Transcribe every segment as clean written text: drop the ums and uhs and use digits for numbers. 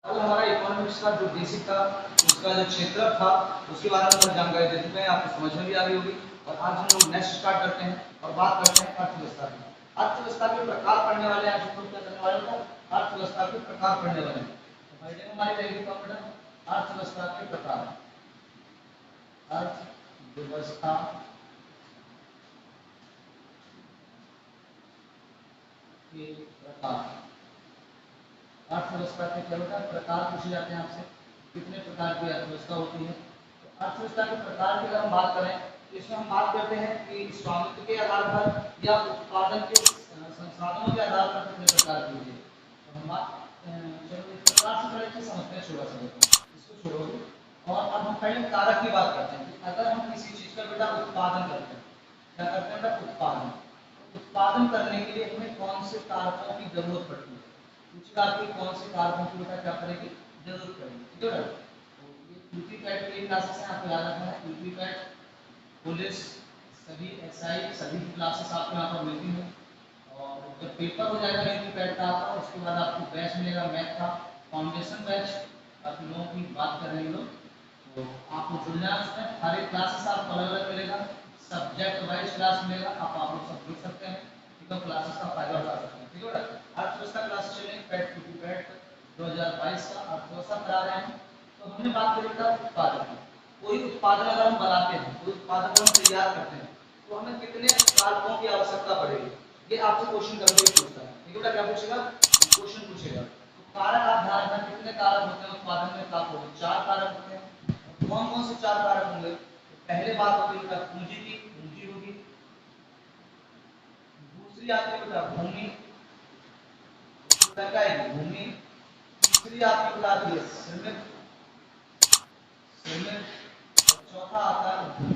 कल हमारा इकोनॉमिक्स का जो बेसिक था उसका जो क्षेत्र था उसके बारे में जानकारी दे चुके हैं, आपको समझ में भी आ गई होगी। और आज हम लोग नेक्स्ट स्टार्ट करते हैं और बात करते हैं अर्थव्यवस्था की। अर्थव्यवस्था के प्रकार पढ़ने वाले हैं, आज हम लोग क्या करने वाले हैं, अर्थव्यवस्था के प्रकार पढ़ने वाले हैं। तो हेडिंग हमारी रहेगी कॉम्पिटेंट अर्थव्यवस्था के प्रकार। अर्थव्यवस्था के प्रकार। अर्थव्यवस्था के क्या होता है, प्रकार पूछे जाते हैं आपसे, कितने प्रकार की अर्थव्यवस्था होती है। तो अर्थव्यवस्था के प्रकार की अगर हम बात करें तो इसमें हम बात करते हैं कि स्वामित्व के आधार पर या उत्पादन के संसाधनों के आधार पर कितने प्रकार की होती है। तो हम बात चलो इस प्रकार से पहले समझते हैं, छोटा सा इसको छोड़ोगे। और अब हम पहले कारक की बात करते हैं कि अगर हम किसी चीज का बेटा उत्पादन करते हैं, क्या करते हैं बेटा, उत्पादन। उत्पादन करने के लिए हमें कौन से कारकों की जरूरत पड़ती है, कुछ आपकी कौन से कारकों की बेटा क्या करेगी, जरूरत पड़ेगी, ठीक है। तो ये यूपी पैट के क्लासेस हैं, आपको याद रखना है। यूपी पैट, पुलिस, सभी एसआई, सभी क्लासेस आपको यहाँ पर मिलती हैं। और जब पेपर हो जाएगा यूपी पैट का आपका, उसके बाद आपको बैच मिलेगा मैथ का फाउंडेशन बैच। काफी लोगों की बात कर रहे हैं लोग, तो आपको जुड़ जाना उसमें। हर एक क्लासेस आपको अलग अलग मिलेगा, सब्जेक्ट वाइज क्लास मिलेगा, आप लोग सब जुड़ सकते हैं, ठीक है, क्लासेस का फायदा उठा सकते हैं, ठीक है। अर्थव्यवस्था क्लास चलेंगे, पैट टू पैट 2022 का अर्थव्यवस्था करा रहे हैं। तो हमने बात करी था उत्पादन की। कोई उत्पादन अगर हम बनाते हैं, कोई उत्पादन अगर हम तैयार करते हैं, तो हमें कितने कारकों की आवश्यकता पड़ेगी, ये आपसे क्वेश्चन कभी पूछता है, ठीक है। क्या पूछेगा, क्वेश्चन पूछेगा। तो कारक आप ध्यान रखना, कितने कारक होते हैं उत्पादन में, प्राप्त होते 4 कारक होते हैं। कौन कौन से 4 कारक होंगे, तो पहले बात होती है पूंजी की, पूंजी होगी। दूसरी आती है बेटा भूमि, भूमि। तीसरी आपकी बेटा आती है श्रमिक, श्रमिक। और चौथा आता है भूमि,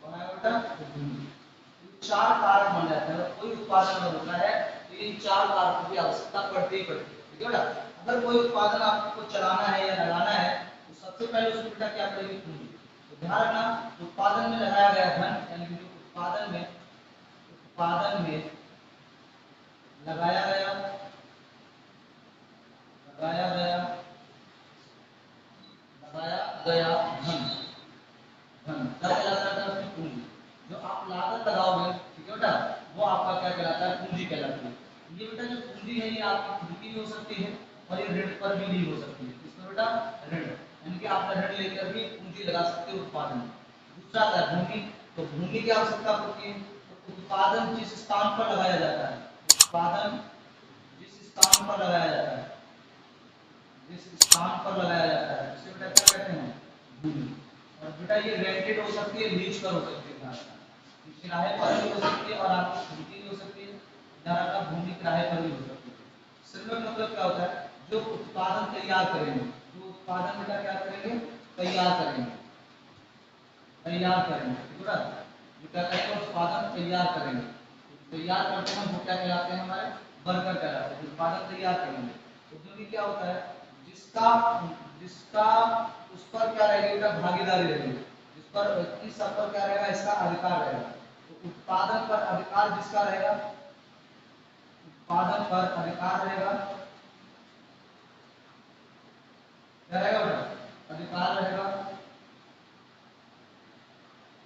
कौन है बेटा, भूमि। ये 4 कारक बन जाते हैं। कोई उत्पादन अगर होता है तो इन 4 कारकों की आवश्यकता पड़ती ही पड़ती है, ठीक है बेटा। अगर कोई उत्पादन आपको चलाना है या लगाना है तो सबसे पहले उसमें बेटा क्या पड़ेगी, पूंजी। तो ध्यान रखना, उत्पादन में लगाया गया धन, यानी कि जो उत्पादन में लगाया गया लगाया गया लगाया गया धन, धन क्या कहलाता है, उसकी पूंजी। जो आप लागत लगाओगे, ठीक है बेटा, वो आपका क्या कहलाता है, पूंजी कहलाती है। ये बेटा जो पूंजी है ये आपकी खुद की भी हो सकती है और ये ऋण पर भी ली हो सकती है। इसमें बेटा ऋण, यानी कि आप ऋण लेकर भी पूंजी लगा सकते हो उत्पादन में। दूसरा आता है भूमि। तो भूमि की आवश्यकता पड़ती है। तो उत्पादन जिस स्थान पर लगाया जाता है, उत्पादन जिस स्थान पर लगाया जाता है, जिस स्थान पर लगाया जाता है उसे बेटा क्या कहते हैं, भूमि। और बेटा ये रेंटेड हो सकती है, लीज पर हो सकती है, किराए पर भी हो सकती है और आपकी खुद की भी हो सकती है। जहाँ का भूमि किराए पर भी हो सकती है। श्रमिक मतलब क्या होता है, जो उत्पादन तैयार करेंगे, जो उत्पादन बेटा क्या करेंगे, तैयार करेंगे, तैयार करेंगे, ठीक है। जो क्या करेंगे, उत्पादन तैयार करेंगे। तैयार करते हैं वो क्या कहलाते हैं, हमारे वर्कर कहलाते हैं, उत्पादन तैयार करेंगे। उद्योगी क्या होता है, जिसका जिसका उस पर क्या रहेगी बेटा, भागीदारी रहेगी, जिस पर इस सब पर क्या रहेगा, इसका अधिकार रहेगा। तो उत्पादन पर अधिकार जिसका रहेगा, उत्पादन पर अधिकार रहेगा, क्या रहेगा बेटा, अधिकार रहेगा।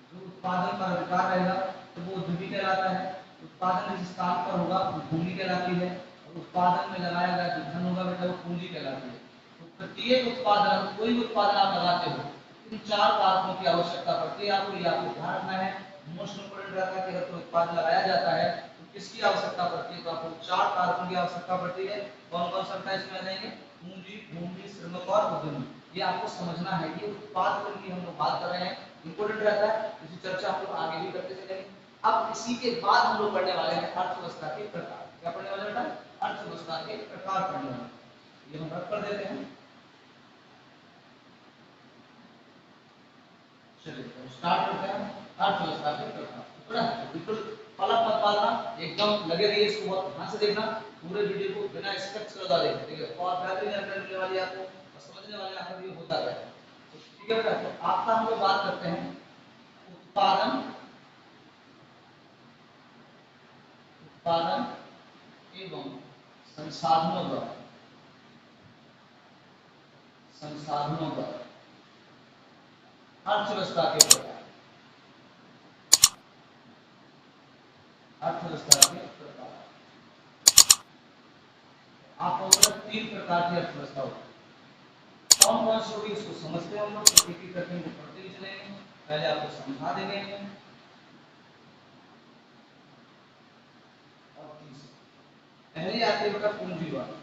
जो उत्पादन पर अधिकार रहेगा तो वो उद्योगी कहलाता है। उत्पादन जिस स्थान पर होगा वो भूमि कहलाती है। और उत्पादन में लगाया गया जो धन होगा बेटा वो पूंजी कहलाती है। तो प्रत्येक उत्पादन, कोई भी उत्पादन आप लगाते हो, इन 4 कारकों की आवश्यकता पड़ती है आपको, ये आपको ध्यान रखना है। मोस्ट इंपोर्टेंट रहता है कि अगर कोई उत्पादन लगाया जाता है तो किसकी आवश्यकता पड़ती है, तो आपको 4 कारकों की आवश्यकता पड़ती है। कौन कौन सा इसमें आ जाएंगे, पूंजी, भूमि, श्रमिक और उद्यमी। ये आपको समझना है। ये उत्पाद की हम लोग बात कर रहे हैं, इंपोर्टेंट रहता है, इसी चर्चा हम लोग आगे भी करते चलेंगे। अब इसी के बाद हम लोग पढ़ने वाले हैं अर्थव्यवस्था के प्रकार। क्या पढ़ने वाले बेटा, अर्थव्यवस्था के प्रकार पढ़ने वाले। ये हम रख कर देते हैं। चलिए स्टार्ट करते हैं अर्थव्यवस्था के प्रकार। बिल्कुल पलक मत पालना, एकदम लगे रहिए, इसको बहुत ध्यान से देखना, पूरे वीडियो को बिना स्किप करता देखना, ठीक है। और बेहतरीन जानकारी मिलने वाली है आपको और समझने वाले आपको ये होता है, ठीक है बेटा। तो आपका हम लोग बात करते हैं उत्पादन, उत्पादन एवं संसाधनों द्वारा, संसाधनों पर, अर्थव्यवस्था के प्रकार, अर्थव्यवस्था के प्रकार। आप लोगों को 3 प्रकार की अर्थव्यवस्था होती है। कौन कौन सी होगी इसको समझते हैं हम लोग, एक एक करके इनको पढ़ते ही चलेंगे। पहले आपको समझा देंगे। और पहली आती है बेटा पूंजीवाद।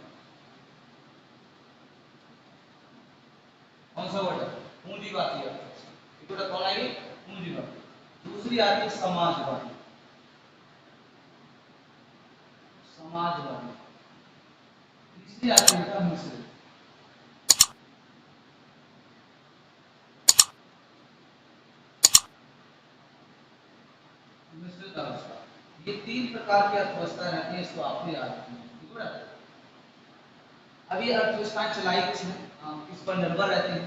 कौन सा वर्ड है? पूंजीवादी अर्थव्यवस्था। बेटा कौन आएगी? पूंजीवादी। दूसरी आती है समाजवादी, समाजवादी। तीसरी आती है मिश्रित, मिश्रित अवस्था। ये 3 प्रकार की अर्थव्यवस्था रहती है, इसको आपको याद रखना है। ठीक है? अब ये अर्थव्यवस्थाएं चलाई किसने, किस पर निर्भर रहती है।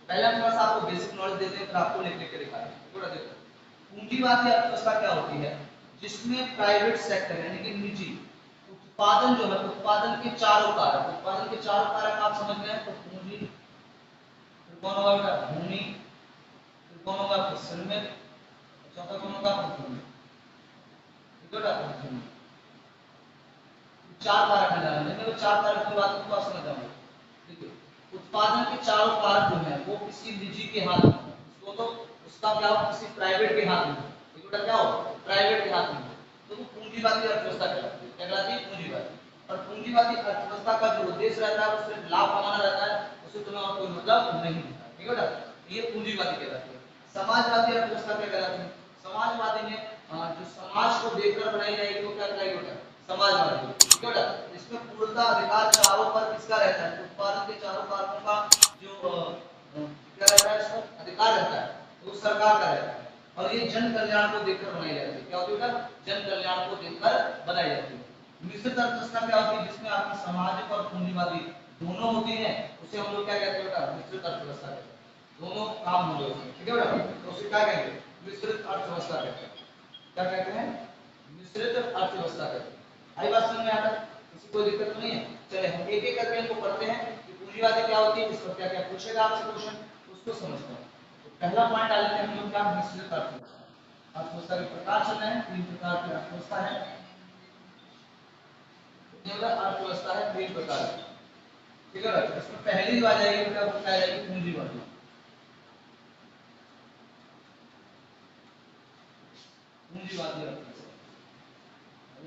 पहले हम थोड़ा सा आपको बेसिक नॉलेज देते हैं, फिर आपको लिख लिख के दिखाते हैं। थोड़ा देखो पूंजीवादी अर्थव्यवस्था क्या होती है, जिसमें प्राइवेट सेक्टर यानी कि निजी उत्पादन जो है, उत्पादन के चारों कारक, उत्पादन के चारों कारक आप समझ गए। तो पूंजी, फिर कौन होगा बेटा? भूमि, फिर कौन होगा? श्रमिक, चौथा कौन होगा? उद्यमी। बेटा उद्यमी। चार कारक है जाने में, वो 4 कारक की बात को आप समझ जाओगे। ठीक है? उत्पादन के चारों कारक जो है वो किसी निजी के हाथ में है। उसको तो उसका क्या हो, किसी प्राइवेट के हाथ में है। ठीक है? क्या हो? प्राइवेट के हाथ में है। तो वो पूंजीवादी अर्थव्यवस्था कहलाती है। क्या कहलाती है? पूंजीवादी। और पूंजीवादी अर्थव्यवस्था का जो उद्देश्य रहता है वो सिर्फ लाभ कमाना रहता है, उससे तुम्हें और कोई मतलब नहीं होता। ठीक है बेटा? ये पूंजीवादी कहलाती है। समाजवादी अर्थव्यवस्था क्या कहलाती है? समाजवादी में जो समाज को देखकर बनाई जाएगी वो क्या कहलाएगी बेटा? समाजवादी। ठीक है बेटा? इसमें पूर्णता अधिकार चारों पर किसका रहता है? उत्पादन के चारों कारकों का जो क्या रहता है, इसमें अधिकार रहता है, वो सरकार का रहता है। और ये जन कल्याण को देखकर बनाई जाती है। क्या होती है बेटा? जन कल्याण को देखकर बनाई जाती है। मिश्रित अर्थव्यवस्था क्या होती है? जिसमें आपकी सामाजिक और पूंजीवादी दोनों होती है, उसे हम लोग क्या कहते हैं बेटा? मिश्रित अर्थव्यवस्था कहते हैं। दोनों काम होंगे उसमें। ठीक है बेटा? तो उसे क्या कहेंगे? मिश्रित अर्थव्यवस्था कहते हैं। क्या कहते हैं? मिश्रित अर्थव्यवस्था कहते हैं। आई बात समझ में आता है? किसी कोई दिक्कत तो नहीं है? चले हम एक एक करके इनको पढ़ते हैं कि पूंजीवादी क्या होती है, इस पर क्या क्या पूछेगा आपसे क्वेश्चन, उसको समझते हैं। तो पहला पॉइंट आ लेते हैं हम लोग क्या? मिश्रित अर्थव्यवस्था। अर्थव्यवस्था के प्रकार चल रहे हैं, 3 प्रकार की अर्थव्यवस्था है। अर्थव्यवस्था है 3 प्रकार की। ठीक है? इसमें पहली जो आ जाएगी बेटा वो क्या आ जाएगी? पूंजीवादी। पूंजीवादी अर्थव्यवस्था,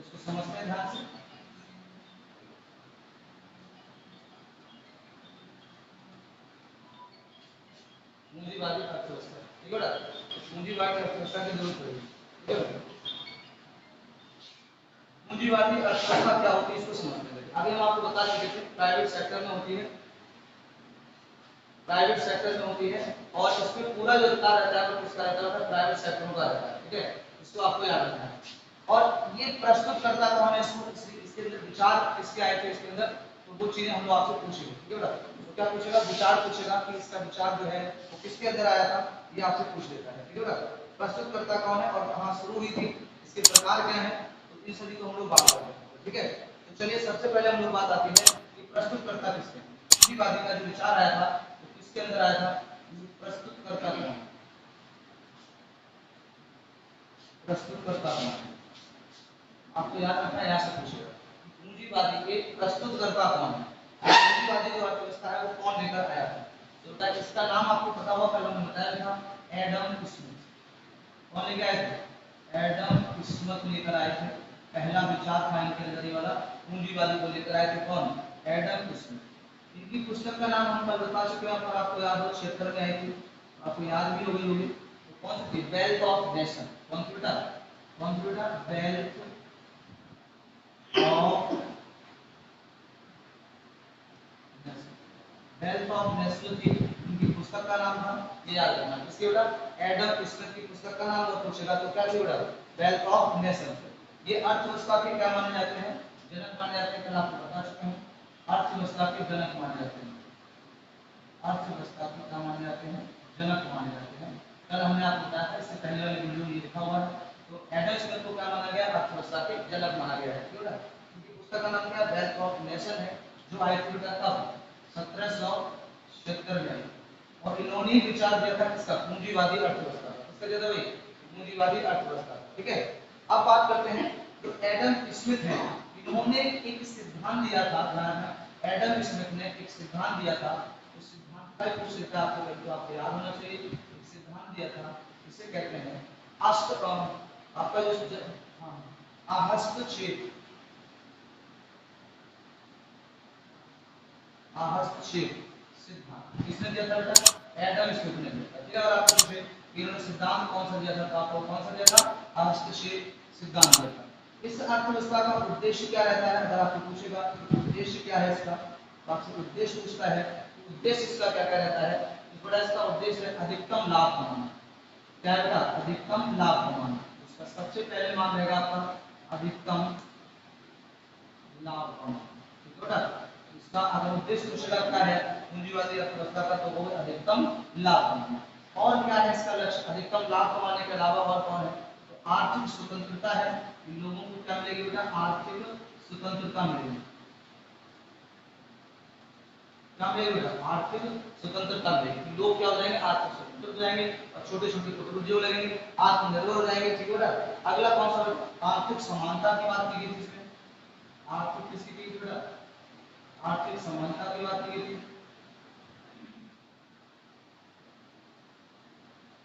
इसको समझते हैं ध्यान से। पूंजीवादी अर्थव्यवस्था। ठीक है? पूंजीवादी अर्थव्यवस्था की जरूरत पड़ेगी। ठीक है? पूंजीवादी अर्थव्यवस्था क्या होती है इसको समझते हैं। अभी हम आपको बता चुके थे प्राइवेट सेक्टर में होती है, प्राइवेट सेक्टर में होती है, और इसमें पूरा जो अधिकार रहता है वो किसका रहता है? प्राइवेट सेक्टर का रहता है। ठीक है? इसको आपको याद रखना है। और ये प्रस्तुत करता कौन है, इसको इसके अंदर विचार किसके आए थे इसके अंदर, तो वो चीजें हम लोग आपसे पूछेंगे। ठीक है? तो क्या पूछेगा? विचार पूछेगा कि इसका विचार जो है वो किसके अंदर आया था, ये आपसे पूछ लेता है। ठीक है? प्रस्तुत करता कौन है और कहां शुरू हुई थी, इसके प्रकार क्या है, तो इन सभी को हम लोग बात करेंगे। ठीक है? तो चलिए सबसे पहले हम लोग बात आती है कि प्रस्तुत करता किसके, पूंजीवादी का जो विचार आया था वो किसके अंदर आया था, प्रस्तुत करता कौन, प्रस्तुत करता कौन, आपको याद रखना है, यहाँ से पूछेगा पूंजीवादी के प्रस्तुतकर्ता कौन है। पूंजीवादी जो अर्थव्यवस्था है वो कौन लेकर आया था, तो इसका नाम आपको पता होगा, पहले हमने बताया था एडम स्मिथ। कौन लेकर आए थे? एडम स्मिथ लेकर आए थे। पहला विचार था इनके अंदर ये वाला, पूंजीवादी को लेकर आए थे कौन? Adam Smith. इनकी पुस्तक का नाम हम कल बता चुके हैं, पर आपको याद हो 76 में आई थी, आपको याद भी हो गई होगी। तो कौन सी थी? Wealth of nation. कौन सी बेटा? कौन सी बेटा? Wealth of, wealth of nation की उनकी पुस्तक का नाम था, ये याद रखना। किसकी बेटा? एडम स्मिथ की पुस्तक का नाम अगर पूछेगा तो क्या थी बेटा? Wealth of nation. ये अर्थव्यवस्था के क्या माने जाते हैं? जनक माने जाते हैं। कल आपको बता चुके हैं अर्थव्यवस्था के जनक माने जाते हैं। अर्थव्यवस्था के क्या माने जाते हैं? जनक माने जाते हैं। कल हमने आपको बताया था, इससे पहले वाली वीडियो में ये लिखा हुआ है। तो एडम स्मिथ को क्या माना गया? अर्थव्यवस्था के जनक माना गया है। ठीक है? उनकी पुस्तक का नाम क्या? वेल्थ ऑफ नेशन है, जो आई थी बेटा कब? 1700 76 में आई। और इन्होंने ही विचार दिया था किसका, पूंजीवादी अर्थव्यवस्था का। किसका दिया था भाई, पूंजीवादी अर्थव्यवस्था। ठीक है, अब बात करते हैं जो एडम स्मिथ है, इन्होंने एक सिद्धांत दिया था, एडम स्मिथ ने एक सिद्धांत दिया था। उस सिद्धांत का कुछ हिस्सा आपको याद होना चाहिए। एक सिद्धांत दिया था, इसे कहते हैं आपका जो हस्तक्षेप, हस्तक्षेप सिद्धांत किसने दिया था बेटा, एडम स्मिथ ने दिया था। ठीक है, अगर आपको पूछे कि इन्होंने सिद्धांत कौन सा दिया था, तो आपको कौन सा दिया था, हस्तक्षेप सिद्धांत दिया था। इस अर्थव्यवस्था का उद्देश्य क्या रहता है, अगर आपको पूछेगा उद्देश्य क्या है इसका, तो आपसे उद्देश्य पूछता है, उद्देश्य इसका क्या क्या रहता है, तो बड़ा इसका उद्देश्य है अधिकतम लाभ कमाना। क्या है बेटा, अधिकतम लाभ कमाना। इसका सबसे पहले मान रहेगा आपका अधिकतम लाभ कमाना। ठीक है बेटा, इसका अगर उद्देश्य पूछेगा क्या है पूंजीवादी अर्थव्यवस्था का, तो वो है अधिकतम लाभ कमाना। और क्या है इसका लक्ष्य, अधिकतम लाभ कमाने के अलावा और कौन है, तो आर्थिक स्वतंत्रता है। इन लोगों को क्या मिलेगी बेटा, आर्थिक स्वतंत्रता मिलेगी। क्या मिलेगी बेटा, आर्थिक स्वतंत्रता मिलेगी। लोग क्या हो जाएंगे, आर्थिक स्वतंत्र हो जाएंगे और छोटे छोटे कुटीर उद्योग लगेंगे, आत्मनिर्भर हो जाएंगे। ठीक है बेटा, अगला कौन सा बेटा, आर्थिक समानता की बात की गई थी इसमें, आर्थिक किसकी की थी बेटा, आर्थिक समानता की बात की गई थी।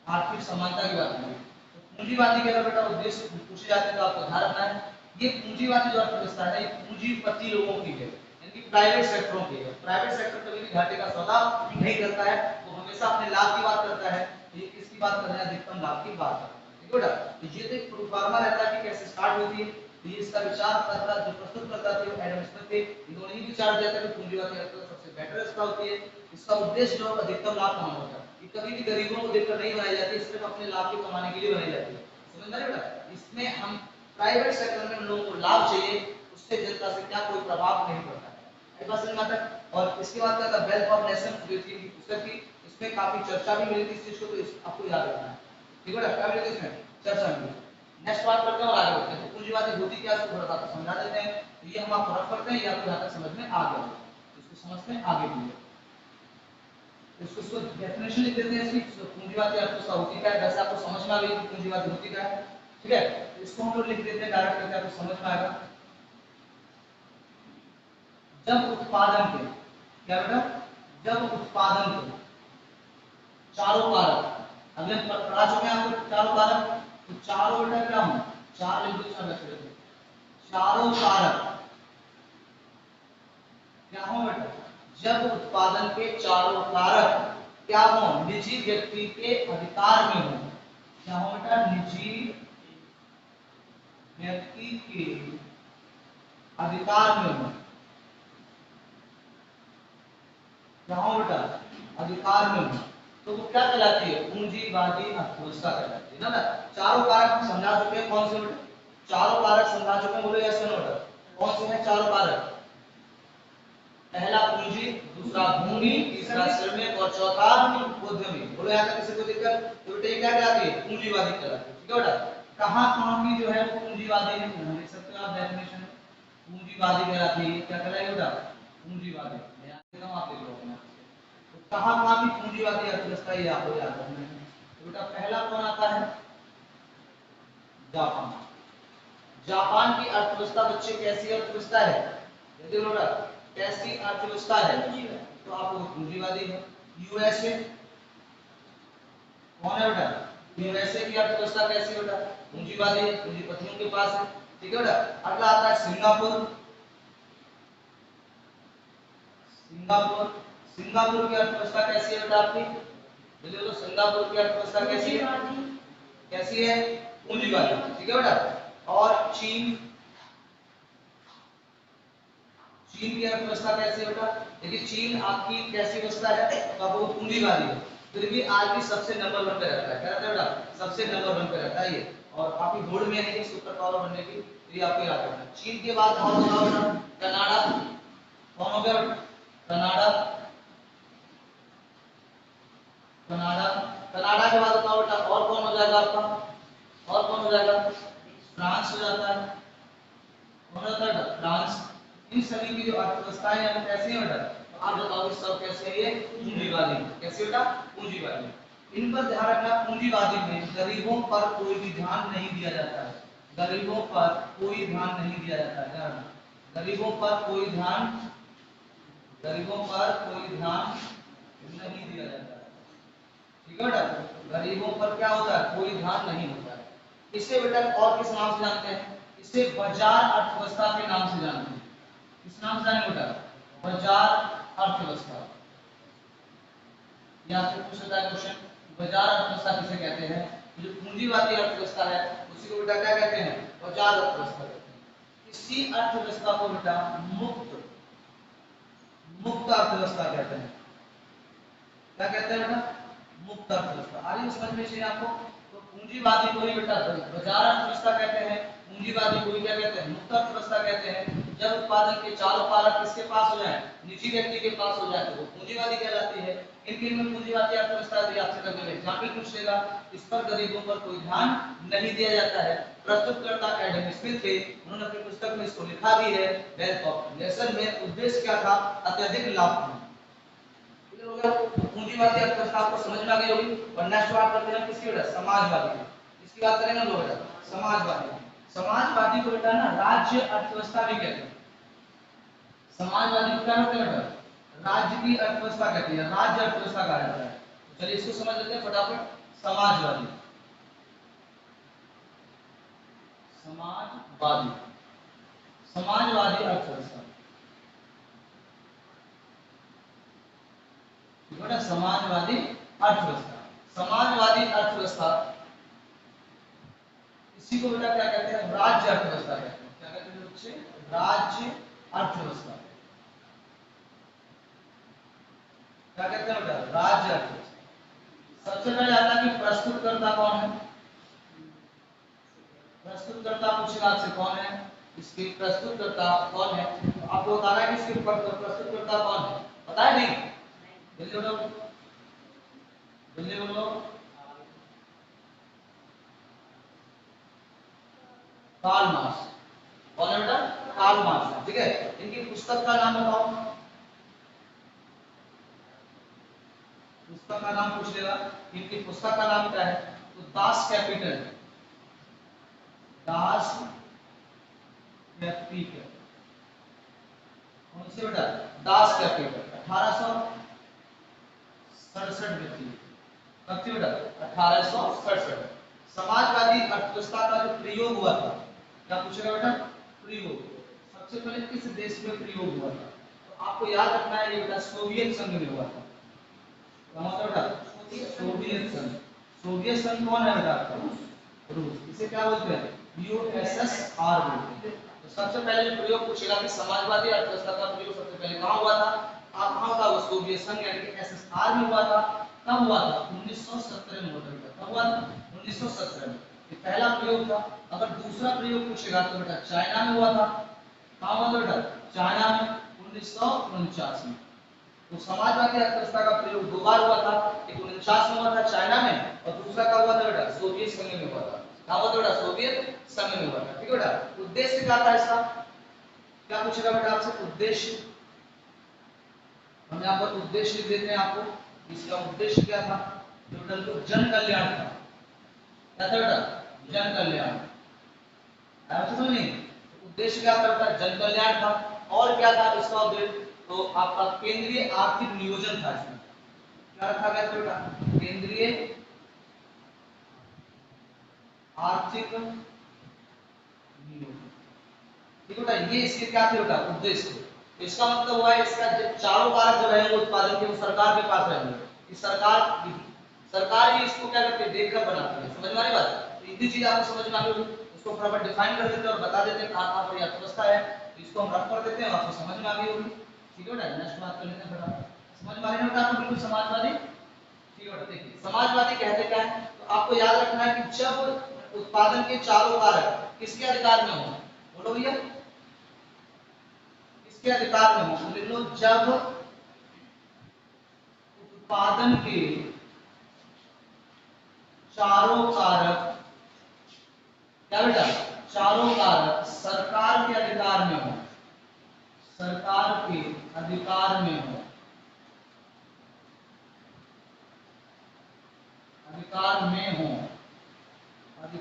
आर्थिक समानता की बात की गई। तो पूंजीवादी के अगर बेटा उद्देश्य पूछे जाते हैं तो आपको ध्यान रखना है, ये पूंजीवादी जो अर्थव्यवस्था है ये पूंजीपति लोगों की है, यानी प्राइवेट सेक्टरों की है। प्राइवेट सेक्टर कभी भी घाटे का सौदा नहीं करता है, वो हमेशा अपने लाभ की बात करता है। ये किसकी बात कर रहे हैं, अधिकतम लाभ की बात कर रहे हैं। ठीक है बेटा, तो ये तो एक प्रोफार्मा रहता है कि कैसे स्टार्ट होती है। तो ये इसका विचार करता जो प्रस्तुत करता थे वो एडम स्मिथ थे। इन्होंने ही विचार दिया था कि पूंजीवादी अर्थव्यवस्था सबसे बेटर व्यवस्था होती है, इसका उद्देश्य जो अधिकतम लाभ कमाना होता है। ये कभी भी गरीबों को देखकर नहीं बनाई जाती, सिर्फ अपने लाभ के कमाने के लिए बनाई जाती है। समझ में आ रहा है बेटा, इसमें हम प्राइवेट सेक्टर में लोगों को लाभ चाहिए, उससे जनता से क्या कोई प्रभाव नहीं पड़ता है। बात समझ में आता है। और इसके बाद क्या था, वेल्थ ऑफ नेशन जो थी पुस्तक की, इसमें काफी चर्चा भी मिली थी इस चीज को, तो आपको याद रखना है। ठीक है, क्या मिली थी इसमें, चर्चा मिली। नेक्स्ट बात करते हैं और आगे बढ़ते हैं। तो पूंजीवादी होती क्या है, थोड़ा सा समझा देते हैं। तो ये हम आपको रख करते हैं, या तो यहाँ तक समझ में आ गया, इसको समझ में आगे भी है। इसको डेफिनेशन लिख देते हैं इसकी, पूंजीवादी अर्थव्यवस्था होती क्या है, वैसे आपको समझ में आ गई कि पूंजीवादी होती क्या है। ठीक है, इसको हम लोग लिख देते हैं डायरेक्ट करके, आपको समझ में आएगा। जब उत्पादन के, क्या बेटा, जब उत्पादन के चारों कारक, अगले पढ़ा चुके हैं आपको चारों कारक, तो चारों बेटा क्या हो, चार लिख दो, चार लिख दो, चारों कारक क्या हो बेटा, जब उत्पादन के चारों कारक क्या हो, निजी व्यक्ति के अधिकार में हो। क्या हो बेटा, निजी व्यक्ति के अधिकार में हो। क्या हो बेटा, अधिकार में हो, तो वो क्या कहलाती है, पूंजीवादी अर्थव्यवस्था कहलाती है ना। चारों कारक हम समझा चुके हैं, कौन से बेटा, चारों कारक समझा चुके हैं, बोलो यस नो बेटा, कौन से हैं चारों कारक, पहला पूंजी, दूसरा भूमि, तीसरा श्रमिक और चौथा उद्यमी। बोलो यहाँ तक किसी को दिक्कत, तो बेटा ये क्या कहलाती है, पूंजीवादी कहलाती है। ठीक है बेटा, कहाँ कहाँ की जो है वो पूंजीवादी है, देख सकते हो आप डेफिनेशन में, पूंजीवादी कहलाती है। क्या कहलाएगी बेटा, पूंजीवादी। एकदम आप लिख लो अपना, तो कहाँ कहाँ की पूंजीवादी अर्थव्यवस्था ये आपको याद रखना है। तो बेटा पहला कौन आता है, जापान। जापान की अर्थव्यवस्था बच्चे कैसी अर्थव्यवस्था है, यदि बेटा कैसी अर्थव्यवस्था है, तो आपको पूंजीवादी है। यूएसए कौन है बेटा, यूएसए की अर्थव्यवस्था कैसी है बेटा, पूंजीवादी है, पूंजीपतियों के पास है। ठीक है बेटा, अगला आता है सिंगापुर। सिंगापुर, सिंगापुर की अर्थव्यवस्था कैसी है बेटा आपकी, बोलो सिंगापुर की अर्थव्यवस्था कैसी है, कैसी है, पूंजीवादी। ठीक है बेटा, और चीन, चीन की अर्थव्यवस्था कैसी है बेटा, देखिए चीन आपकी कैसी व्यवस्था है, तो आपको पूंजीवादी है, फिर भी आज भी सबसे नंबर 1 पे रहता है। क्या रहता है बेटा, सबसे नंबर 1 पे रहता है ये, और आपकी होड़ में है सुपर पावर बनने की, तो ये आपको याद रखना है। चीन के बाद और बताओ बेटा, कनाडा कौन हो गया, कनाडा, कनाडा, कनाडा के बाद बताओ बेटा और कौन हो जाएगा आपका, और कौन हो जाएगा, फ्रांस हो जाता है, कौन होता है फ्रांस। इन सभी की जो अर्थव्यवस्थाएं हैं वो कैसी है बेटा, तो आप बताओ सब कैसे है? ये पूंजीवादी। कैसे बेटा? पूंजीवादी। इन पर ध्यान रखना, पूंजीवादी में गरीबों पर कोई भी ध्यान नहीं दिया जाता है। गरीबों पर कोई ध्यान नहीं दिया जाता है। ध्यान रखना, गरीबों पर कोई ध्यान, गरीबों पर कोई ध्यान नहीं दिया जाता है। ठीक है बेटा? गरीबों पर क्या होता है? कोई ध्यान नहीं होता है। इसे बेटा और किस नाम से जानते हैं? इसे बाजार अर्थव्यवस्था के नाम से जानते हैं। किस नाम से जानेंगे बेटा? बाजार अर्थव्यवस्था। या आपसे पूछ सकता है क्वेश्चन, बाजार अर्थव्यवस्था किसे कहते हैं? जो पूंजीवादी अर्थव्यवस्था है उसी को बेटा क्या कहते हैं? बाजार अर्थव्यवस्था कहते हैं। इसी अर्थव्यवस्था को बेटा मुक्त मुक्त अर्थव्यवस्था कहते हैं। क्या कहते हैं बेटा? मुक्त अर्थव्यवस्था। आगे समझ में चाहिए आपको। तो पूंजीवादी को ही बेटा बाजार अर्थव्यवस्था कहते हैं, पूंजीवादी को ही क्या कहते हैं? मुक्त अर्थव्यवस्था कहते हैं। जब उत्पादन के चारों कारक किसके पास हो जाए? निजी व्यक्ति के पास हो जाए तो वो पूंजीवादी कहलाती है। इनके में पूंजीवादी अर्थव्यवस्था यदि आपसे कभी एग्जाम्पल पूछ लेगा, इस पर गरीबों पर कोई ध्यान नहीं दिया जाता है। प्रस्तुतकर्ता एडम स्मिथ थे, उन्होंने अपनी पुस्तक में इसको लिखा भी है। वेल्थ ऑफ नेशन में उद्देश्य क्या था? अत्यधिक लाभ। पूंजीवादी अर्थव्यवस्था आपको समझ में आ गई होगी। और नेक्स्ट बात करते हैं किसकी बेटा? समाजवादी। इसकी बात करेंगे हम लोग बेटा, समाजवादी। समाजवादी को बेटा ना राज्य अर्थव्यवस्था भी कहते हैं। समाजवादी को क्या कहते हैं बेटा? राज्य की अर्थव्यवस्था कहते हैं, राज्य अर्थव्यवस्था कहा जाता है। तो चलिए इसको समझ लेते हैं फटाफट। समाजवादी, समाजवादी, समाजवादी अर्थव्यवस्था। बेटा समाजवादी अर्थव्यवस्था, समाजवादी अर्थव्यवस्था इसी को बेटा क्या कहते हैं? राज्य अर्थव्यवस्था कहते हैं। क्या कहते हैं बच्चे? राज्य अर्थव्यवस्था। क्या कहते हैं बेटा? राज्य अर्थव्यवस्था। सबसे पहले आता है कि प्रस्तुतकर्ता कौन है? प्रस्तुतकर्ता पूछेगा आपसे कौन है? इसके प्रस्तुतकर्ता कौन है? तो आपको बताना है कि इसके प्रस्तुतकर्ता कौन है। पता है? नहीं? जल्दी बोलो, जल्दी बोलो। Karl Marx. कौन है बेटा? Karl Marx. ठीक है। इनकी पुस्तक का नाम बताओ। पुस्तक का नाम पूछ लेगा। इनकी पुस्तक का नाम क्या है? तो दास कैपिटल, दास कैपिटल। कौन सी बेटा? Das Kapital. 1867 में थी। कब थी बेटा? 1867। समाजवादी अर्थव्यवस्था का जो प्रयोग हुआ था, क्या पूछेगा बेटा? प्रयोग। सबसे पहले किस देश में प्रयोग हुआ था? तो आपको याद रखना है ये बेटा सोवियत संघ में हुआ था। क्या मतलब बेटा? सोवियत संघ। सोवियत संघ कौन है बेटा? रूस। इसे क्या बोलते हैं? यूएसएसआर बोलते हैं। तो सबसे पहले जो प्रयोग पूछेगा कि समाजवादी अर्थव्यवस्था का प्रयोग सबसे पहले कहां हुआ था? आप कहां था? वो सोवियत संघ यानी कि एसएसआर में हुआ था। कब हुआ था? 1917 में हुआ था। कब हुआ था? 1917 में। ये पहला प्रयोग था। अगर दूसरा प्रयोग पूछेगा तो बेटा चाइना में हुआ था। कहां हुआ था बेटा? चाइना में 1949 में। तो समाजवादी अर्थव्यवस्था का प्रयोग दो बार हुआ था। एक 49 में हुआ था चाइना में, और दूसरा कब हुआ था बेटा? सोवियत संघ में हुआ था। कहां हुआ था बेटा? सोवियत संघ में हुआ था। ठीक है बेटा। उद्देश्य क्या था इसका? क्या पूछेगा बेटा आपसे? उद्देश्य। हम यहाँ पर उद्देश्य लिख देते हैं आपको। इसका उद्देश्य क्या था? टोटल तो जन कल्याण था। क्या था बेटा? जन कल्याण। आया समझ नहीं? उद्देश्य क्या था बेटा? जन कल्याण था। और क्या था इसका उद्देश्य? तो आपका केंद्रीय आर्थिक नियोजन था। इसमें क्या रखा गया था बेटा? केंद्रीय आर्थिक नियोजन। ठीक बेटा, ये इसके क्या थे बेटा? उद्देश्य थे। इसका मतलब हुआ है इसका चारों कारक जो रहेंगे उत्पादन के वो सरकार के पास रहेंगे। इस सरकार ही इसको क्या करती है? देखकर बनाती है। समझ में आ रही बात? तो इतनी चीज आपको समझ में आ गई। इसको फटाफट डिफाइन कर देते हैं और बता देते हैं कहां पर अर्थव्यवस्था है। तो इसको हम रफ कर देते हैं, आपको समझ में आ गई होगी। ठीक है बेटा, नेक्स्ट बात कर लेते हैं फटाफट। समझ में आ रही है बेटा आपको बिल्कुल समाजवादी? ठीक है बेटा, देखिए समाजवादी कहते क्या है? तो आपको याद रखना है कि जब उत्पादन के चारों कारक किसके अधिकार में हो? बोलो भैया, किसके अधिकार में हो? लिख लो, जब उत्पादन के चारों कारक, क्या बेटा? चारों कारक सरकार के अधिकार में हो, सरकार के अधिकार में हो।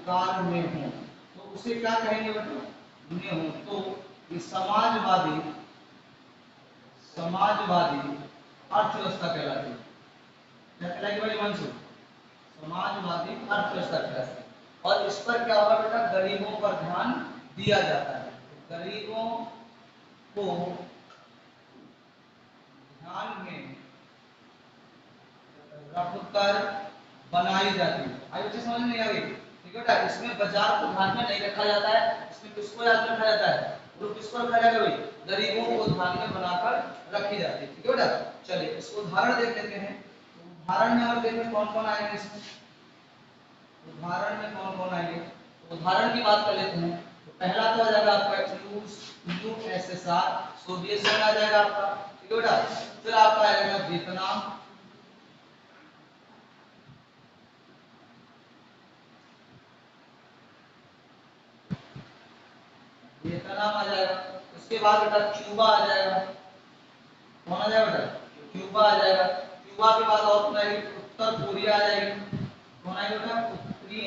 अधिकार में हो, तो उसे क्या कहेंगे बेटा, में हो। तो ये समाजवादी अर्थव्यवस्था कहलाती है। क्या कहलाएगी भाई वंशु? समाजवादी अर्थव्यवस्था कहलाती है। और इस पर क्या होगा बेटा, गरीबों पर ध्यान दिया जाता है। तो गरीबों को ध्यान में रखकर बनाई जाती है। आई बच्चे समझ में नहीं आ गई? ठीक है बेटा, इसमें बाजार को ध्यान में नहीं रखा जाता है, इसमें किसको याद रखा जाता है, तो किसको रखा जाएगा भाई, गरीबों को ध्यान में बनाकर रखी जाती है। ठीक है बेटा, चलिए इसको उदाहरण देख लेते हैं। तो उदाहरण में हम देखें कौन कौन आएंगे इसमें, उदाहरण में कौन कौन आएंगे, तो उदाहरण की बात कर लेते हैं। तो पहला तो आ जाएगा आपका यूएसएसआर, सोवियत संघ आ जाएगा आपका। ठीक है बेटा, फिर आपका आएगा वियतनाम, वियतनाम आ जाएगा। उसके बाद बेटा क्यूबा आ जाएगा। कौन आ जाएगा बेटा, क्यूबा आ जाएगा। क्यूबा के बाद और कौन आएगी, उत्तर कोरिया आ जाएगी। कौन आएगी बेटा, उत्तरी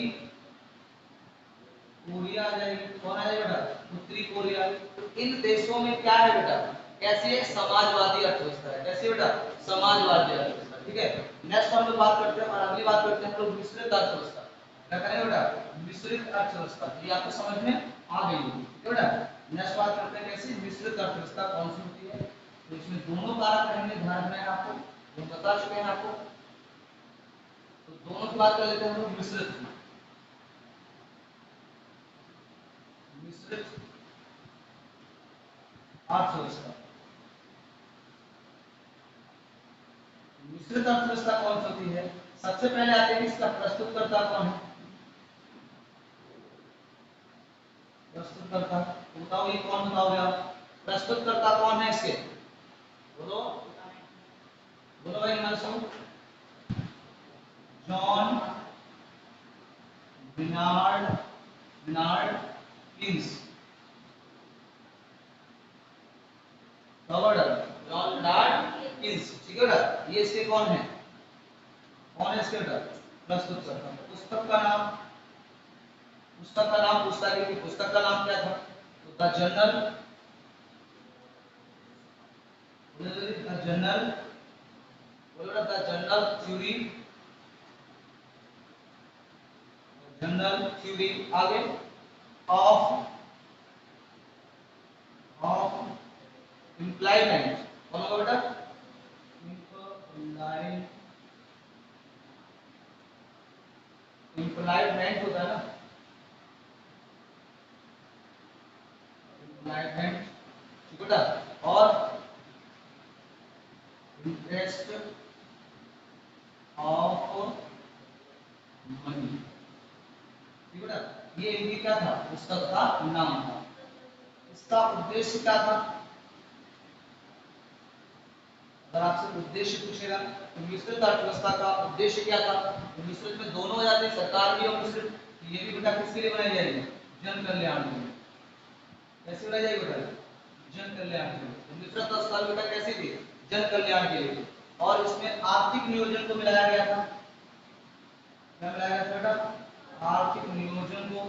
कोरिया आ जाएगी। कौन आ जाएगा बेटा, उत्तरी कोरिया। तो इन देशों में क्या है बेटा, कैसी है, समाजवादी अर्थव्यवस्था है। कैसी बेटा, समाजवादी अर्थव्यवस्था। ठीक है, नेक्स्ट हम लोग बात करते हैं और अगली बात करते हैं हम लोग मिश्रित अर्थव्यवस्था। क्या करेंगे बेटा, मिश्रित अर्थव्यवस्था। ये आपको समझ में आ गई होगी। ठीक है बेटा, नेक्स्ट बात करते हैं कैसी मिश्रित अर्थव्यवस्था कौन सी होती है। तो इसमें दोनों कारक रहेंगे, ध्यान रखना है आपको, वो बता चुके हैं आपको। तो दोनों की बात कर लेते हैं हम लोग मिश्रित मिश्रित अर्थव्यवस्था। मिश्रित अर्थव्यवस्था कौन सी होती है, सबसे पहले आते हैं इसका प्रस्तुतकर्ता कौन है, प्रस्तुतकर्ता। तो बताओ ये कौन, बताओगे आप, प्रस्तुतकर्ता कौन है इसके, बोलो बोलो भाई नरसों, John Binard Binard Kins, Robert John Binard Kins. ठीक है बेटा, ये इसके कौन है, कौन है इसके बेटा, प्रस्तुतकर्ता। पुस्तक का नाम पूछता है कि पुस्तक का नाम क्या था, तो द जर्नल, द जर्नल, बोलो the journal theory, general theory. आगे ऑफ इम्प्लॉयमेंट, कौन होगा बेटा, इम्प्लॉयमेंट होता है ना, इम्प्लॉयमेंट। ठीक बेटा, और इंटरेस्ट ऑफ मनी। ठीक बेटा, ये इनकी क्या था, पुस्तक का नाम था। इसका उद्देश्य क्या था, अगर आपसे उद्देश्य पूछेगा तो मिश्रित अर्थव्यवस्था का उद्देश्य क्या था, तो मिश्रित में दोनों हो जाते हैं, सरकार भी और मिश्रित। ये भी बेटा किसके लिए बनाई जाएगी, जन कल्याण के लिए। कैसे बनाई जाएगी बेटा, जन कल्याण के लिए। तो मिश्रित अर्थव्यवस्था बेटा कैसी थी, जन कल्याण के लिए। और इसमें आर्थिक नियोजन को मिलाया गया था। क्या मिलाया गया था बेटा, आर्थिक नियोजन को,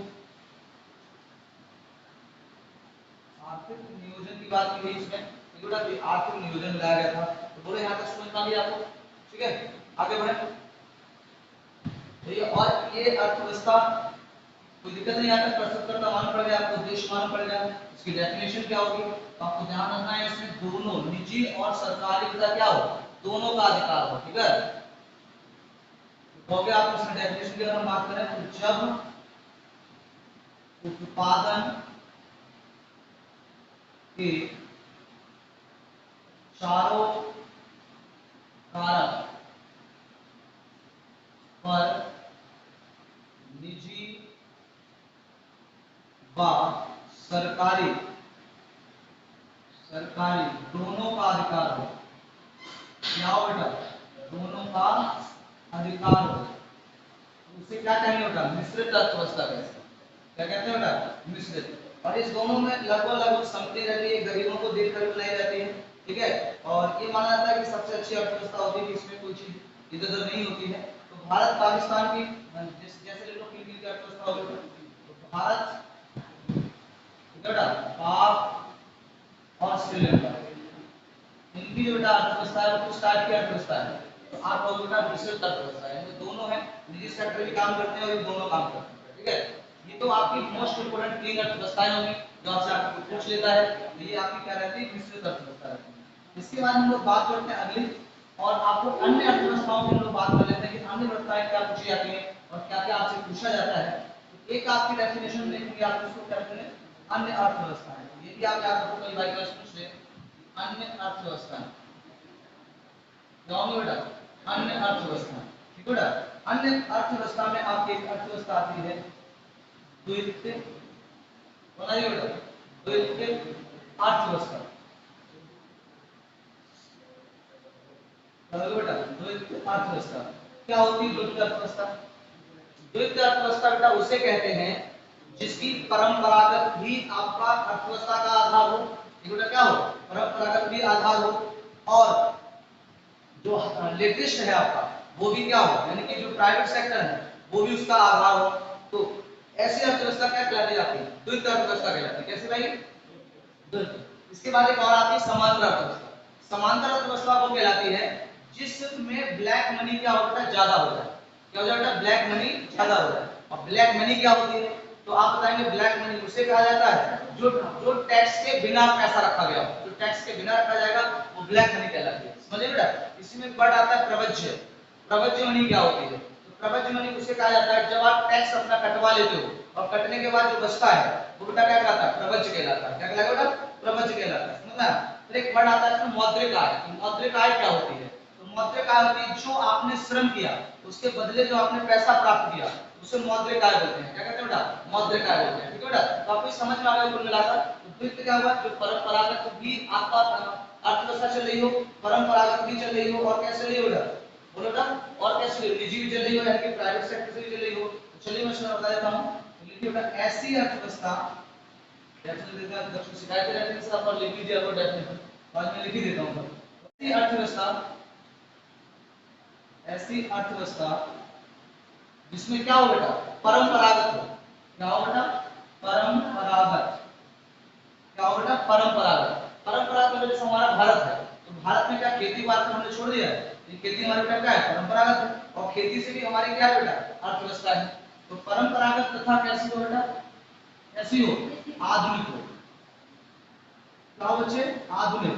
आर्थिक नियोजन की बात की गई इसमें, बेटा आर्थिक नियोजन मिलाया गया था। तो बोले यहाँ तक समझ में आ गया आपको। ठीक है, आगे बढ़े। तो ये और ये अर्थव्यवस्था, कोई दिक्कत नहीं, यहाँ तक प्रस्तुतकर्ता मालूम पड़ गया आपको, उद्देश्य मालूम पड़ गया, इसकी डेफिनेशन क्या होगी। तो आपको ध्यान रखना है इसमें दोनों निजी और सरकारी का क्या हो, दोनों का अधिकार हो। ठीक है, तो हो गया आपको इसमें डेफिनेशन की अगर हम बात करें तो जब उत्पादन के चारों कारक पर निजी व सरकारी सरकारी दोनों का अधिकार हो। क्या हो बेटा, दोनों का अधिकार हो, तो उसे क्या कहेंगे बेटा, मिश्रित अर्थव्यवस्था कहते हैं। क्या कहते हैं बेटा, मिश्रित। और इस दोनों में लगभग लगभग समझती रहती है, गरीबों को देखकर बनाई जाती है। ठीक है, और ये माना जाता है कि सबसे अच्छी अर्थव्यवस्था होती है कि इसमें कोई चीज इधर उधर नहीं होती है। तो भारत पाकिस्तान की जैसे ले लो, किन किन की अर्थव्यवस्था होगी, भारत, बेटा पाक और श्रीलंका, इनकी जो बेटा अर्थव्यवस्था है वो किस टाइप की अर्थव्यवस्था है? तो आप लोग बेटा मिश्रित अर्थव्यवस्था है, ये दोनों है, निजी सेक्टर भी काम करते हैं और ये दोनों काम करते हैं, ठीक है। ये तो आपकी मोस्ट इंपोर्टेंट तीन अर्थव्यवस्थाएं होंगी जो आपसे आपको पूछ लेता है, तो ये आपकी क्या रहती है? मिश्रित अर्थव्यवस्था रहती है। इसके बाद हम लोग बात करते हैं अगली, और आपको अन्य अर्थव्यवस्थाओं की हम लोग बात कर लेते हैं कि अन्य अर्थव्यवस्थाएं क्या पूछी जाती है और क्या क्या आपसे पूछा जाता है। तो एक आपकी डेफिनेशन देखेंगे आप उसको क्या कहते हैं? अन्य अर्थव्यवस्थाएं। ये भी आप याद रखो, कई बार क्वेश्चन पूछ ले अन्य अर्थव्यवस्था, जाओगे बेटा अन्य अर्थव्यवस्था, ठीक है बेटा। अन्य अर्थव्यवस्था में आपकी एक अर्थव्यवस्था आती है द्वैत, बनाइए बेटा द्वैत अर्थव्यवस्था, बनाइए बेटा द्वैत अर्थव्यवस्था। क्या होती है द्वैत अर्थव्यवस्था? द्वैत अर्थव्यवस्था बेटा उसे कहते हैं जिसकी परंपरागत भी आपका अर्थव्यवस्था का आधार हो, ये बेटा क्या हो? परंपरागत भी आधार हो, और जो लेटेस्ट है आपका वो भी क्या हो, यानी कि जो प्राइवेट सेक्टर है वो भी उसका आधार हो। तो ऐसी अर्थव्यवस्था क्या कहलाती है? आपकी द्वैत अर्थव्यवस्था कहलाती है। कैसे भाई? द्वैत। इसके बाद एक और आती है समांतर अर्थव्यवस्था। समांतर अर्थव्यवस्था वो कहलाती है जिसमें ब्लैक मनी क्या होता है? ज्यादा हो जाए। क्या हो जाता है? ब्लैक मनी ज्यादा हो जाए। और ब्लैक मनी क्या होती है? तो आप बताएंगे ब्लैक मनी उसे कहा जाता है जो जो टैक्स के बिना पैसा रखा गया हो, जो टैक्स के बिना रखा जाएगा वो ब्लैक मनी कहलाती है। समझिए बेटा। इसी में वर्ड आता है प्रवज्य। प्रवज्य मनी क्या होती है? तो प्रवज्य मनी उसे कहा जाता है जब आप टैक्स अपना कटवा लेते हो और कटने के बाद जो बचता है वो बेटा क्या कहलाता है? प्रवज्य कहलाता है। क्या कहलाता है बेटा? प्रवज्य कहलाता है। समझना? फिर एक वर्ड आता है इसमें मौद्रिक आय। मौद्रिक आय क्या होती है? तो मौद्रिक आय होती है जो आपने श्रम किया उसके बदले जो आपने पैसा प्राप्त किया उसे मौद्रिक आय बोलते हैं। क्या कहते हैं बेटा? मौद्रिक आय बोलते हैं। ठीक है बेटा। तो आपको समझ में आ गया कुल मिलाकर? तो द्वितीय क्या हुआ? जो परंपरागत भी आपका अर्थव्यवस्था चल रही हो, परंपरागत भी चल रही हो, और कैसे चल रही हो बेटा? बोलो बेटा। और कैसे चल रही हो? निजी भी चल रही हो यानी कि प्राइवेट सेक्टर से भी चल रही हो। तो चलिए मैं इसमें बता देता हूं। तो लिखिए बेटा ऐसी अर्थव्यवस्था, डेफिनेशन देते हैं बच्चों शिकायत रहती है सर पर लिख लीजिए और डेफिनेशन बाद में लिख ही देता हूं। ऐसी अर्थव्यवस्था, ऐसी अर्थव्यवस्था जिसमें क्या हो बेटा? परंपरागत हो। क्या हो बेटा? परंपरागत। क्या हो बेटा? परंपरागत। परंपरागत में जैसे हमारा भारत है, तो भारत में क्या खेती बाड़ी हमने छोड़ दिया है? ये खेती हमारे बेटा क्या है? परंपरागत है। और खेती से भी हमारी क्या है बेटा? अर्थव्यवस्था है। तो परंपरागत तथा कैसी हो बेटा? ऐसी हो आधुनिक हो। क्या बच्चे? आधुनिक।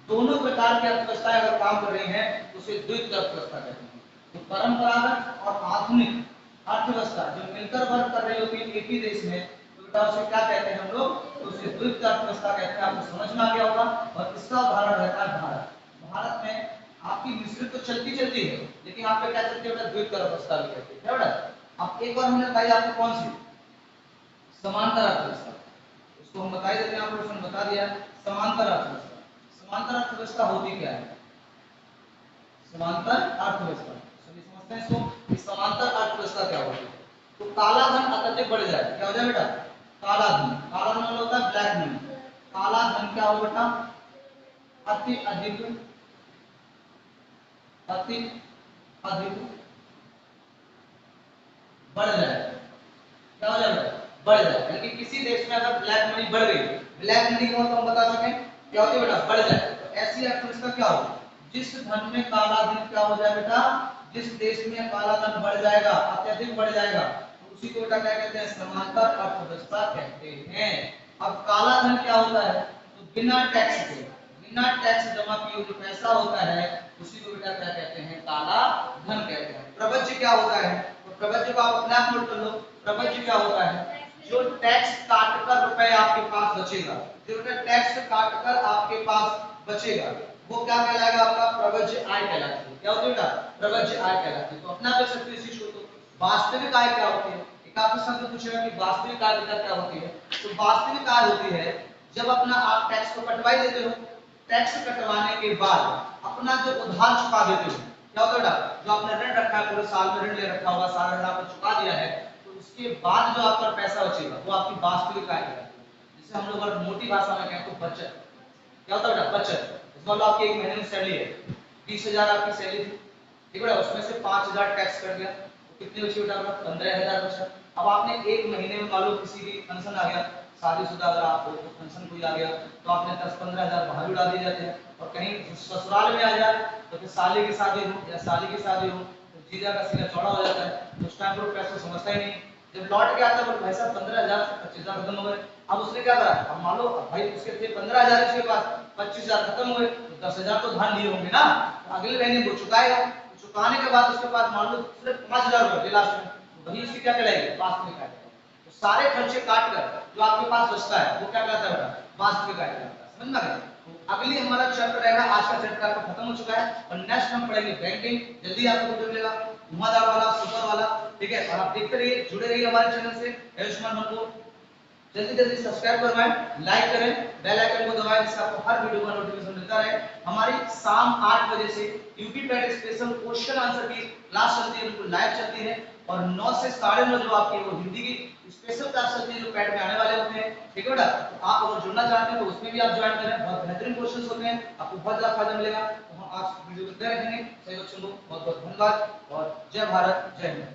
दोनों प्रकार की अर्थव्यवस्थाएं अगर काम कर रही हैं तो उसे द्वैत अर्थव्यवस्था कहते हैं। तो परंपरागत और आधुनिक अर्थव्यवस्था जो मिलकर वर्क कर रही होती है एक ही देश में, तो बेटा उसे क्या कहते हैं हम लोग? तो उसे द्वैत अर्थव्यवस्था कहते हैं। आपको समझ में आ गया होगा। और इसका उदाहरण रहता है भारत। भारत में आपकी मिश्रित तो चलती चलती है, लेकिन आप पे क्या चलती है बेटा? द्वैत अर्थव्यवस्था भी कहते हैं बेटा। अब एक बार हमने बताई आपको कौन सी? समांतर अर्थव्यवस्था। इसको हम बता ही देते हैं, आपको प्रश्न बता दिया। समांतर अर्थव्यवस्था। समांतर अर्थव्यवस्था होती क्या है? समांतर अर्थव्यवस्था सभी समझते हैं इसको कि समांतर अर्थव्यवस्था क्या होती है? तो काला धन अत्यधिक बढ़ जाए। क्या हो जाए बेटा? काला धन। काला धन मतलब होता है ब्लैक मनी। काला धन क्या हो बेटा? अति अधिक, अति अधिक बढ़ जाए। क्या हो जाए? बढ़ जाए। यानी कि किसी देश में अगर ब्लैक मनी बढ़ गई, ब्लैक मनी का मतलब हम बता सकें क्या होती है बेटा? बढ़ जाए। तो ऐसी अर्थव्यवस्था क्या हो? जिस धन में काला धन क्या हो जाए बेटा? जिस देश में काला धन बढ़ जाएगा, अत्यधिक बढ़ जाएगा, तो उसी को बेटा क्या कहते हैं? समांतर अर्थव्यवस्था कहते हैं। अब काला धन क्या होता है? तो बिना टैक्स के, बिना टैक्स जमा किए जो पैसा होता है उसी को बेटा क्या कहते हैं? काला धन कहते हैं। प्रपंच क्या होता है? तो प्रपंच को आप अपने आप नोट कर लो। प्रपंच क्या होता है? जो टैक्स काटकर रुपए आपके पास बचेगा, जो टैक्स काटकर आपके पास बचेगा वो क्या कहलाएगा? आपका प्रवज्य आय कहलाती है। क्या होती है बेटा? प्रवज्य आय कहलाती है। तो अपना देख सकते इस चीज को। तो वास्तविक आय क्या होती है? एक आपसे शब्द पूछेगा कि वास्तविक आय बेटा क्या होती है? तो वास्तविक आय होती है जब अपना आप टैक्स को कटवा देते हो, टैक्स कटवाने के बाद अपना जो उधार चुका देते हो, क्या होता है बेटा? जो आपने ऋण रखा है, पूरे साल में ऋण ले रखा होगा, सारा ऋण आपने चुका दिया है, तो उसके बाद जो आपका पैसा बचेगा वो आपकी वास्तविक आय कहलाती है। जिसे हम लोग अगर मोटी भाषा में कहें तो बचत। क्या होता है बेटा? बचत। मान लो आपकी एक महीने में सैलरी है, 20,000 आपकी सैलरी थी, ठीक है बेटा, उसमें से 5,000 टैक्स कट गया, तो कितनी बची बेटा? 15,000 बचा। अब आपने एक महीने में मान लो किसी भी फंक्शन आ गया, शादीशुदा अगर आप हो तो फंक्शन कोई आ गया तो आपने 10-15 हजार बाहर उड़ा दिए जाते हैं। और कहीं ससुराल में आ जाए तो फिर साली की शादी हो या साली की शादी हो तो जीजा का सीना चौड़ा हो जाता है, तो उस टाइम पर पैसा समझता ही नहीं। जब लौट के आता है भाई साहब 15,000 से 25,000 खत्म हो गए। अब उसने क्या करा, अब मान लो भाई उसके थे 15,000 इसके पास, 25,000 खत्म हुए तो 10,000 तो धान लिए होंगे ना, तो अगले महीने वो चुकाएगा। चुकाने के बाद उसके पास मान लो सिर्फ 5,000 रुपये लास्ट में, तो वही उसकी क्या कहलाएगी, वास्तविक आय। तो सारे खर्चे काट कर जो आपके पास बचता है वो क्या कहलाता है बेटा, वास्तविक आय कहलाता है। समझ में आ गया? तो अगली हमारा चैप्टर रहेगा, आज का चैप्टर आपका खत्म हो चुका है और नेक्स्ट हम पढ़ेंगे बैंकिंग। जल्दी आपको वीडियो मिलेगा, धुआंधार वाला, सुपर वाला, ठीक है। और आप देखते रहिए, जुड़े रहिए हमारे चैनल से। आयुष्मान को जल्दी जल्दी सब्सक्राइब करवाएं, लाइक करें, बेल आइकन को दबाएं जिससे आपको हर वीडियो का नोटिफिकेशन मिलता रहे। हमारी शाम 8 बजे से UP PAT special question answer की क्लास चलती है, बिल्कुल लाइव चलती है। और 9 से 9:30 जो आपकी वो हिंदी की स्पेशल क्लास चलती है जो पैट में आने वाले होते हैं, ठीक है बेटा। तो आप अगर जुड़ना चाहते हैं तो उसमें भी आप ज्वाइन करें, बहुत बेहतरीन क्वेश्चन होते हैं, आपको बहुत ज्यादा फायदा मिलेगा। तो हम आज वीडियो को देख रखेंगे। सही बच्चों को बहुत बहुत धन्यवाद और जय भारत, जय हिंद।